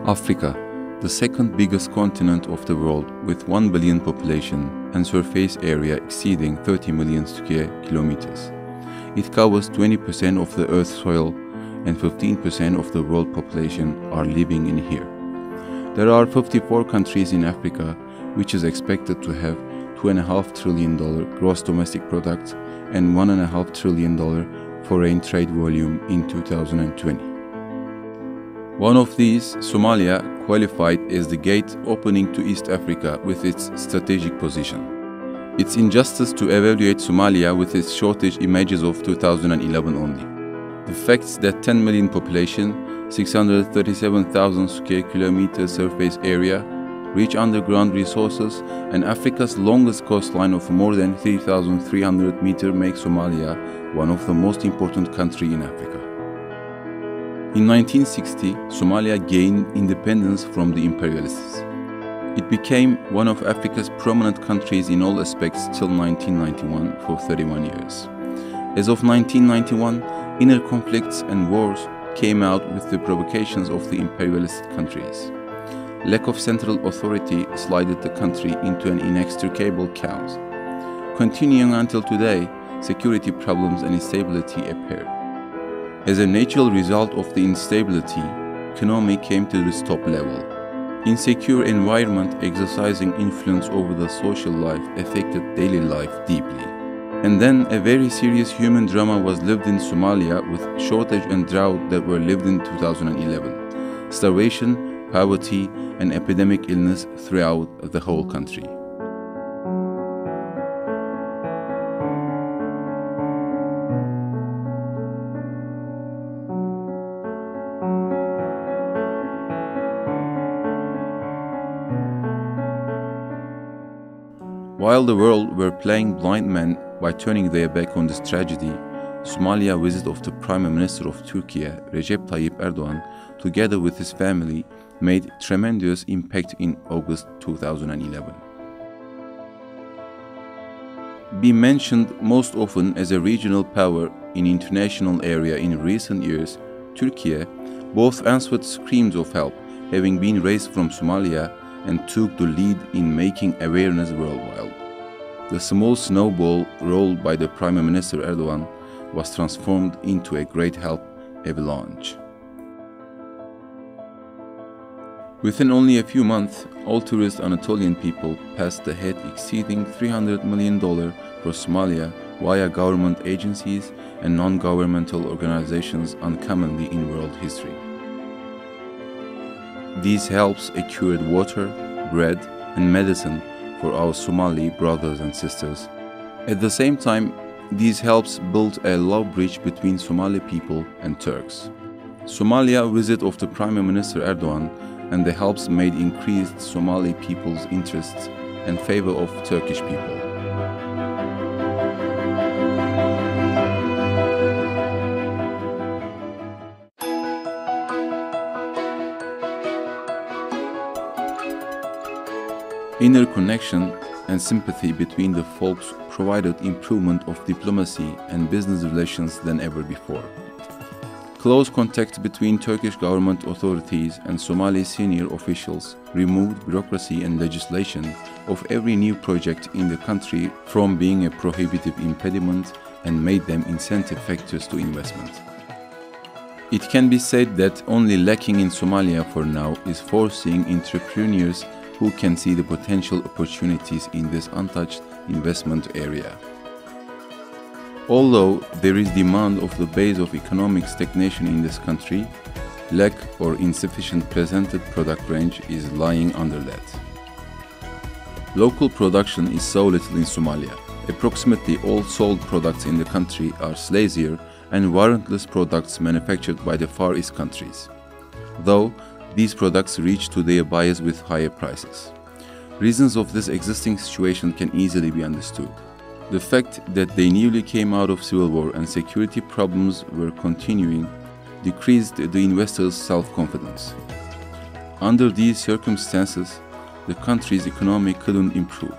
Africa, the second biggest continent of the world with 1 billion population and surface area exceeding 30 million square kilometers. It covers 20% of the Earth's soil and 15% of the world population are living in here. There are 54 countries in Africa, which is expected to have $2.5 trillion gross domestic product and $1.5 trillion foreign trade volume in 2020. One of these, Somalia, qualified as the gate opening to East Africa with its strategic position. It's injustice to evaluate Somalia with its shortage images of 2011 only. The facts that 10 million population, 637,000 square kilometers surface area, rich underground resources, and Africa's longest coastline of more than 3,300 meters make Somalia one of the most important countries in Africa. In 1960, Somalia gained independence from the imperialists. It became one of Africa's prominent countries in all aspects till 1991 for 31 years. As of 1991, inner conflicts and wars came out with the provocations of the imperialist countries. Lack of central authority slided the country into an inextricable chaos. Continuing until today, security problems and instability appeared. As a natural result of the instability, economy came to the stop level. Insecure environment exercising influence over the social life affected daily life deeply. And then a very serious human drama was lived in Somalia with shortage and drought that were lived in 2011. Starvation, poverty, and epidemic illness throughout the whole country. While the world were playing blind men by turning their back on this tragedy, Somalia visit of the Prime Minister of Turkey, Recep Tayyip Erdogan, together with his family, made tremendous impact in August 2011. Being mentioned most often as a regional power in international area in recent years, Turkey both answered screams of help, having been raised from Somalia, and took the lead in making awareness worldwide. The small snowball rolled by the Prime Minister Erdogan was transformed into a great help avalanche. Within only a few months, all tourist Anatolian people passed the head exceeding $300 million for Somalia via government agencies and non-governmental organizations uncommonly in world history. These helps acquired water, bread, and medicine for our Somali brothers and sisters. At the same time, these helps built a love bridge between Somali people and Turks. Somalia visit of the Prime Minister Erdogan and the helps made increased Somali people's interests and favor of Turkish people. Inner connection and sympathy between the folks provided improvement of diplomacy and business relations than ever before. Close contact between Turkish government authorities and Somali senior officials removed bureaucracy and legislation of every new project in the country from being a prohibitive impediment and made them incentive factors to investment. It can be said that only lacking in Somalia for now is foreseeing entrepreneurs who can see the potential opportunities in this untouched investment area. Although there is demand of the base of economic stagnation in this country, lack or insufficient presented product range is lying under that. Local production is so little in Somalia. Approximately all sold products in the country are slazier and warrantless products manufactured by the Far East countries, though these products reach to their buyers with higher prices. Reasons of this existing situation can easily be understood. The fact that they newly came out of civil war and security problems were continuing decreased the investors' self-confidence. Under these circumstances, the country's economy couldn't improve.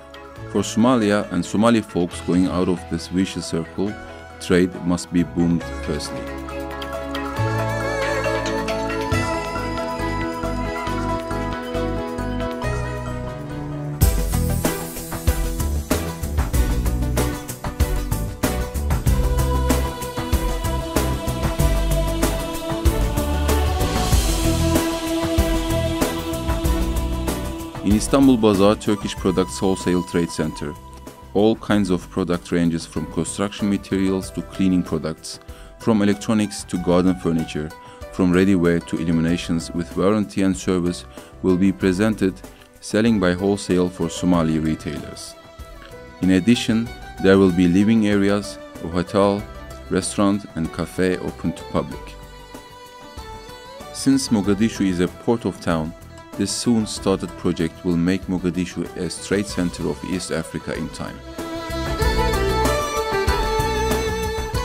For Somalia and Somali folks going out of this vicious circle, trade must be boomed firstly. Istanbul Bazaar Turkish Products Wholesale Trade Center. All kinds of product ranges from construction materials to cleaning products, from electronics to garden furniture, from ready-wear to illuminations with warranty and service will be presented, selling by wholesale for Somali retailers. In addition, there will be living areas, a hotel, restaurant and cafe open to public. Since Mogadishu is a port of town, this soon started project will make Mogadishu a trade center of East Africa in time.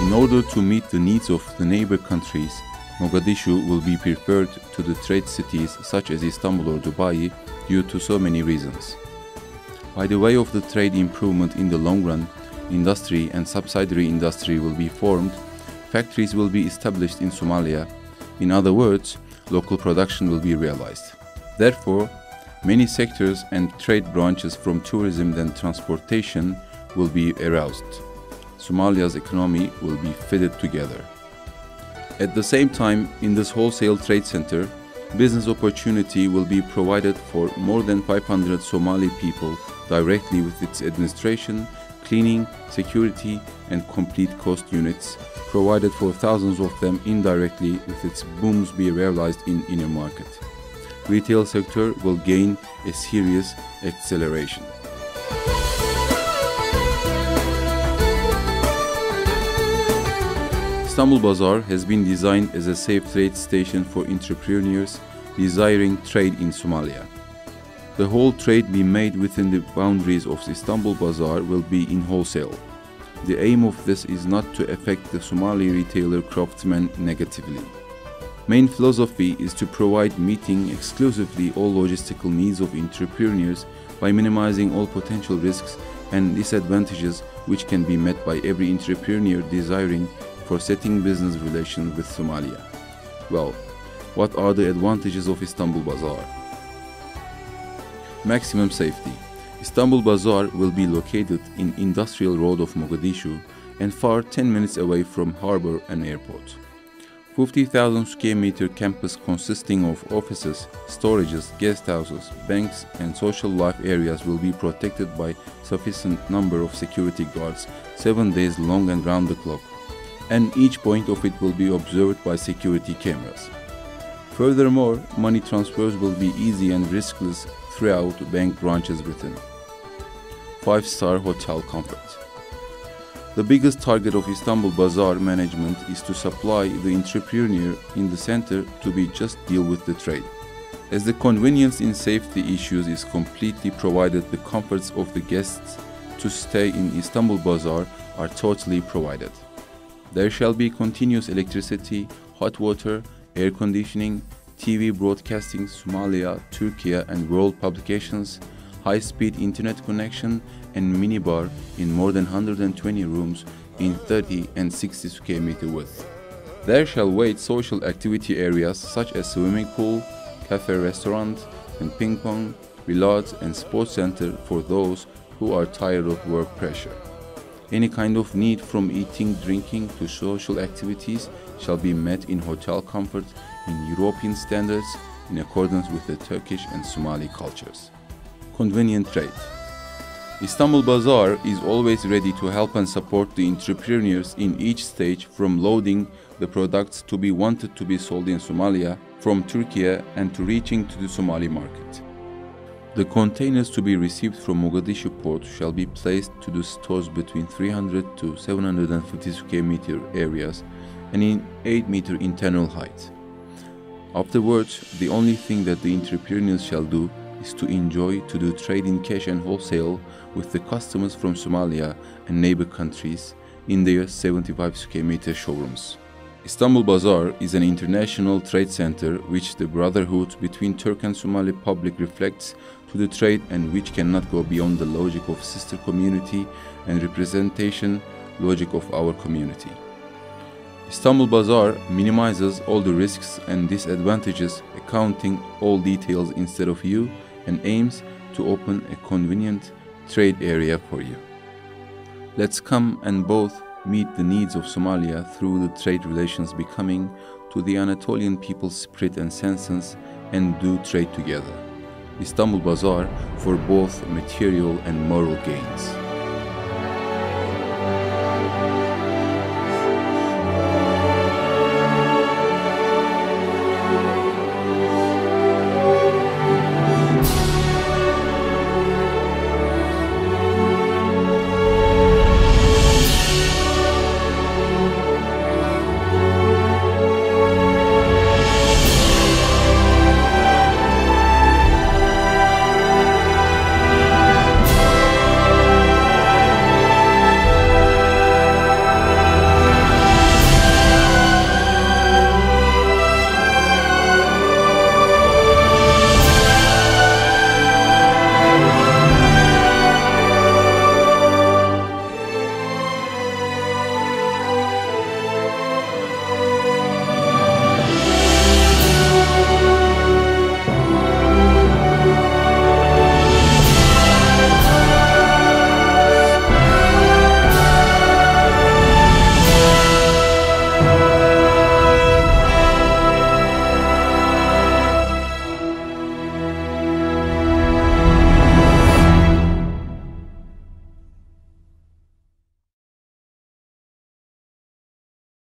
In order to meet the needs of the neighbor countries, Mogadishu will be preferred to the trade cities such as Istanbul or Dubai due to so many reasons. By the way of the trade improvement in the long run, industry and subsidiary industry will be formed, factories will be established in Somalia. In other words, local production will be realized. Therefore, many sectors and trade branches from tourism and transportation will be aroused. Somalia's economy will be fitted together. At the same time, in this wholesale trade center, business opportunity will be provided for more than 500 Somali people directly with its administration, cleaning, security and complete cost units, provided for thousands of them indirectly with its booms be realized in inner market. Retail sector will gain a serious acceleration. Istanbul Bazaar has been designed as a safe trade station for entrepreneurs desiring trade in Somalia. The whole trade be made within the boundaries of Istanbul Bazaar will be in wholesale. The aim of this is not to affect the Somali retailer craftsmen negatively. Main philosophy is to provide meeting exclusively all logistical needs of entrepreneurs by minimizing all potential risks and disadvantages which can be met by every entrepreneur desiring for setting business relations with Somalia. Well, what are the advantages of Istanbul Bazaar? Maximum safety. Istanbul Bazaar will be located in Industrial Road of Mogadishu and far 10 minutes away from harbor and airport. 50,000 square meter campus consisting of offices, storages, guest houses, banks and social life areas will be protected by sufficient number of security guards 7 days long and round the clock, and each point of it will be observed by security cameras. Furthermore, money transfers will be easy and riskless throughout bank branches within. 5-star hotel comfort. The biggest target of Istanbul Bazaar management is to supply the entrepreneur in the center to be just deal with the trade. As the convenience in safety issues is completely provided, the comforts of the guests to stay in Istanbul Bazaar are totally provided. There shall be continuous electricity, hot water, air conditioning, TV broadcasting, Somalia, Turkey and world publications, high-speed internet connection and minibar in more than 120 rooms in 30 and 60 square meter width. There shall wait social activity areas such as swimming pool, cafe restaurant and ping pong, billiards and sports center for those who are tired of work pressure. Any kind of need from eating, drinking to social activities shall be met in hotel comfort in European standards in accordance with the Turkish and Somali cultures. Convenient trade. Istanbul Bazaar is always ready to help and support the entrepreneurs in each stage from loading the products to be wanted to be sold in Somalia from Turkey and to reaching to the Somali market. The containers to be received from Mogadishu port shall be placed to the stores between 300 to 750 square meter areas and in 8 meter internal height. Afterwards, the only thing that the entrepreneurs shall do is to enjoy to do trade in cash and wholesale with the customers from Somalia and neighbor countries in their 75 square meter showrooms. Istanbul Bazaar is an international trade center which the brotherhood between Turk and Somali public reflects to the trade and which cannot go beyond the logic of sister community and representation logic of our community. Istanbul Bazaar minimizes all the risks and disadvantages, accounting all details instead of you, and aims to open a convenient trade area for you. Let's come and both meet the needs of Somalia through the trade relations becoming to the Anatolian people's spirit and senses and do trade together. Istanbul Bazaar for both material and moral gains.